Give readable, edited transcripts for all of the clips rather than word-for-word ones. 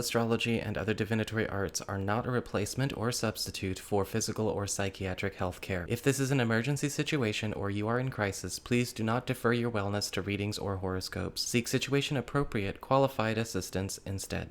astrology, and other divinatory arts are not a replacement or substitute for physical or psychiatric health care. If this is an emergency situation or you are in crisis, please do not defer your wellness to readings or horoscopes. Seek situation-appropriate, qualified assistance instead.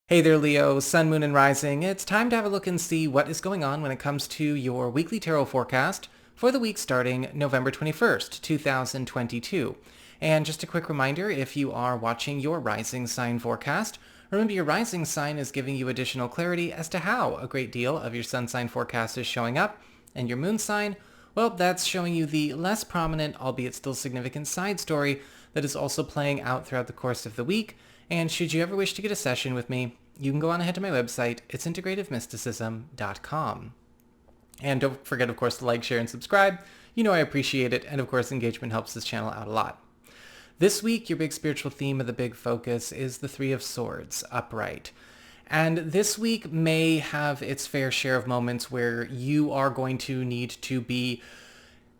Hey there, Leo, Sun, Moon, and Rising. It's time to have a look and see what is going on when it comes to your weekly tarot forecast for the week starting November 21st, 2022. And just a quick reminder, if you are watching your rising sign forecast, remember your rising sign is giving you additional clarity as to how a great deal of your sun sign forecast is showing up, and your moon sign, well, that's showing you the less prominent, albeit still significant side story that is also playing out throughout the course of the week. And should you ever wish to get a session with me, you can go on ahead to my website. It's integrativemysticism.com. And don't forget, of course, to like, share, and subscribe. You know I appreciate it, and of course, engagement helps this channel out a lot. This week, your big spiritual theme of the big focus is the Three of Swords, upright. And this week may have its fair share of moments where you are going to need to be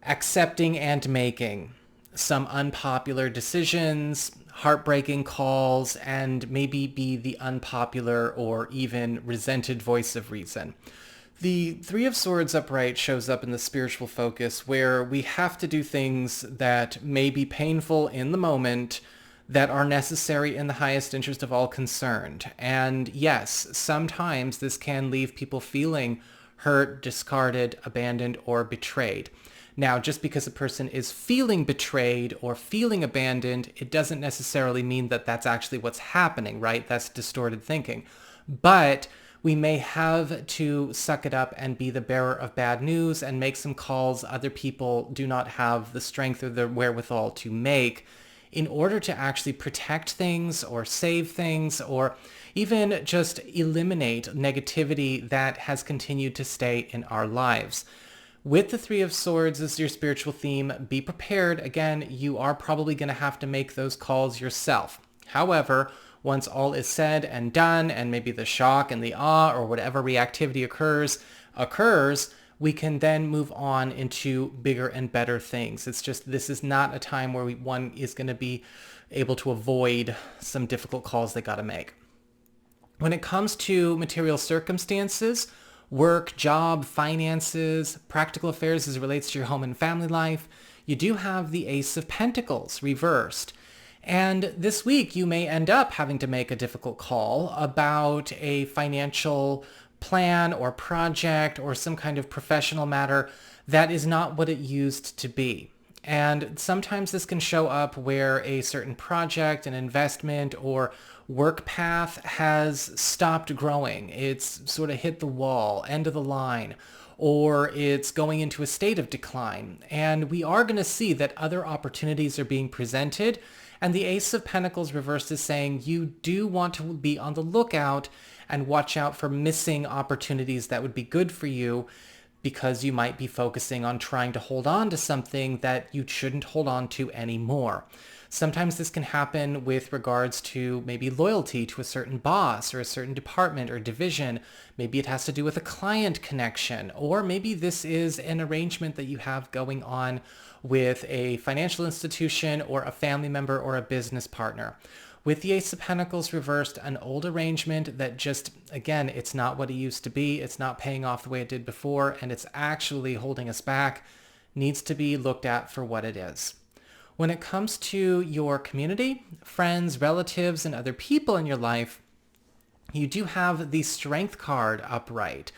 accepting and making some unpopular decisions, heartbreaking calls, and maybe be the unpopular or even resented voice of reason. The Three of Swords upright shows up in the spiritual focus where we have to do things that may be painful in the moment that are necessary in the highest interest of all concerned. And yes, sometimes this can leave people feeling hurt, discarded, abandoned, or betrayed. Now, just because a person is feeling betrayed or feeling abandoned, it doesn't necessarily mean that that's actually what's happening, right? That's distorted thinking. But we may have to suck it up and be the bearer of bad news and make some calls other people do not have the strength or the wherewithal to make in order to actually protect things or save things or even just eliminate negativity that has continued to stay in our lives. With the Three of Swords as your spiritual theme, be prepared. Again, you are probably going to have to make those calls yourself. However, once all is said and done, and maybe the shock and the awe or whatever reactivity occurs, we can then move on into bigger and better things. It's just, this is not a time where one is going to be able to avoid some difficult calls they got to make. When it comes to material circumstances, work, job, finances, practical affairs as it relates to your home and family life, you do have the Ace of Pentacles reversed. And this week you may end up having to make a difficult call about a financial plan or project or some kind of professional matter that is not what it used to be. And sometimes this can show up where a certain project, an investment, or work path has stopped growing. It's sort of hit the wall, end of the line, or it's going into a state of decline. And we are going to see that other opportunities are being presented. And the Ace of Pentacles reversed is saying you do want to be on the lookout and watch out for missing opportunities that would be good for you, because you might be focusing on trying to hold on to something that you shouldn't hold on to anymore. Sometimes this can happen with regards to maybe loyalty to a certain boss or a certain department or division. Maybe it has to do with a client connection, or maybe this is an arrangement that you have going on with a financial institution or a family member or a business partner. With the Ace of Pentacles reversed, an old arrangement that just, again, it's not what it used to be, it's not paying off the way it did before, and it's actually holding us back, needs to be looked at for what it is. When it comes to your community, friends, relatives, and other people in your life, you do have the Strength card upright.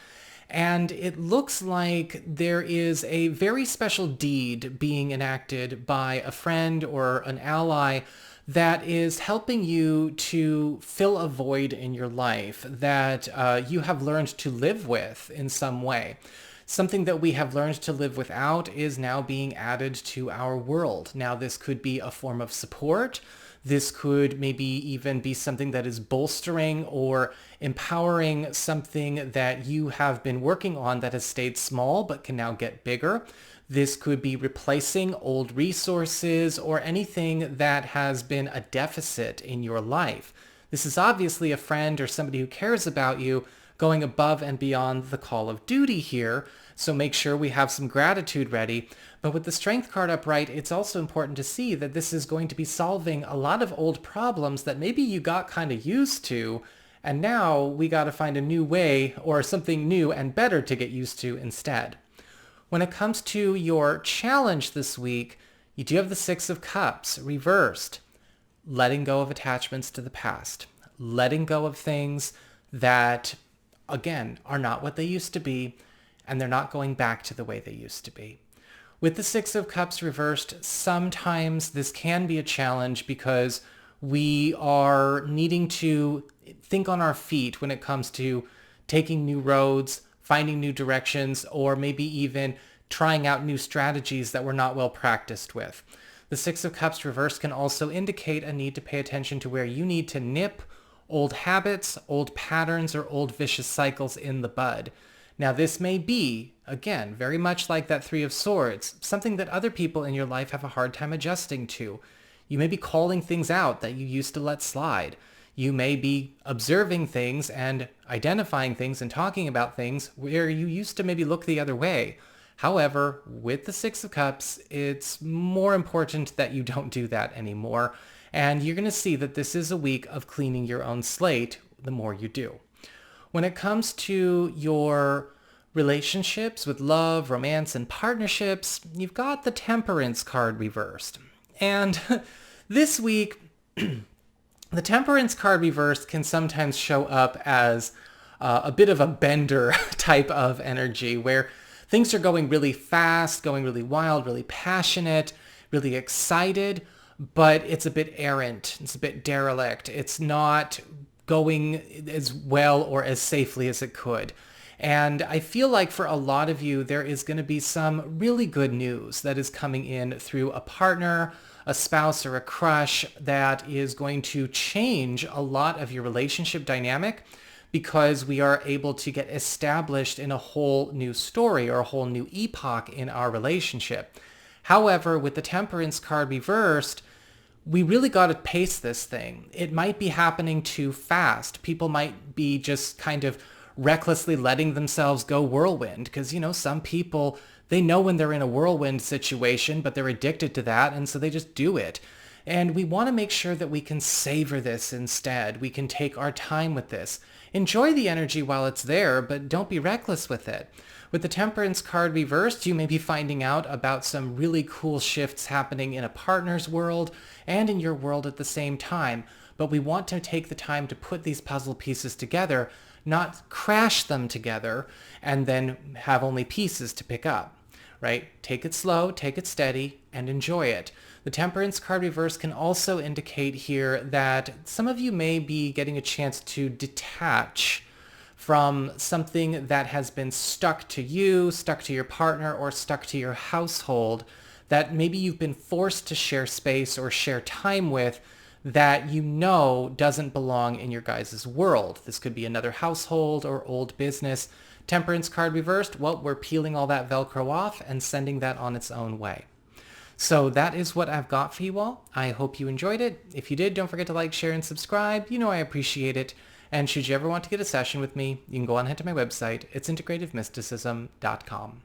And it looks like there is a very special deed being enacted by a friend or an ally that is helping you to fill a void in your life that you have learned to live with in some way. Something that we have learned to live without is now being added to our world. Now, this could be a form of support. This could maybe even be something that is bolstering or empowering something that you have been working on that has stayed small but can now get bigger. This could be replacing old resources or anything that has been a deficit in your life. This is obviously a friend or somebody who cares about you, going above and beyond the call of duty here. So make sure we have some gratitude ready. But with the Strength card upright, it's also important to see that this is going to be solving a lot of old problems that maybe you got kind of used to, and now we got to find a new way or something new and better to get used to instead. When it comes to your challenge this week, you do have the Six of Cups reversed. Letting go of attachments to the past. Letting go of things that, again, are not what they used to be, and they're not going back to the way they used to be. With the Six of Cups reversed, sometimes this can be a challenge because we are needing to think on our feet when it comes to taking new roads, finding new directions, or maybe even trying out new strategies that we're not well practiced with. The Six of Cups reversed can also indicate a need to pay attention to where you need to nip old habits, old patterns, or old vicious cycles in the bud. Now, this may be, again, very much like that Three of Swords, something that other people in your life have a hard time adjusting to. You may be calling things out that you used to let slide. You may be observing things and identifying things and talking about things where you used to maybe look the other way. However, with the Six of Cups, it's more important that you don't do that anymore. And you're going to see that this is a week of cleaning your own slate the more you do. When it comes to your relationships with love, romance, and partnerships, you've got the Temperance card reversed. And this week, the Temperance card reversed can sometimes show up as a bit of a bender type of energy where things are going really fast, going really wild, really passionate, really excited, but it's a bit errant. It's a bit derelict. It's not going as well or as safely as it could. And I feel like for a lot of you, there is going to be some really good news that is coming in through a partner, a spouse, or a crush that is going to change a lot of your relationship dynamic because we are able to get established in a whole new story or a whole new epoch in our relationship. However, with the Temperance card reversed, we really got to pace this thing. It might be happening too fast. People might be just kind of recklessly letting themselves go whirlwind because, some people, they know when they're in a whirlwind situation, but they're addicted to that, and so they just do it. And we want to make sure that we can savor this instead. We can take our time with this. Enjoy the energy while it's there, but don't be reckless with it. With the Temperance card reversed, you may be finding out about some really cool shifts happening in a partner's world and in your world at the same time. But we want to take the time to put these puzzle pieces together, not crash them together and then have only pieces to pick up, right? Take it slow, take it steady, and enjoy it. The Temperance card reverse can also indicate here that some of you may be getting a chance to detach from something that has been stuck to you, stuck to your partner, or stuck to your household that maybe you've been forced to share space or share time with that doesn't belong in your guys' world. This could be another household or old business. Temperance card reversed, well, we're peeling all that Velcro off and sending that on its own way. So that is what I've got for you all. I hope you enjoyed it. If you did, don't forget to like, share, and subscribe. I appreciate it. And should you ever want to get a session with me, you can go on ahead to my website. It's integrativemysticism.com.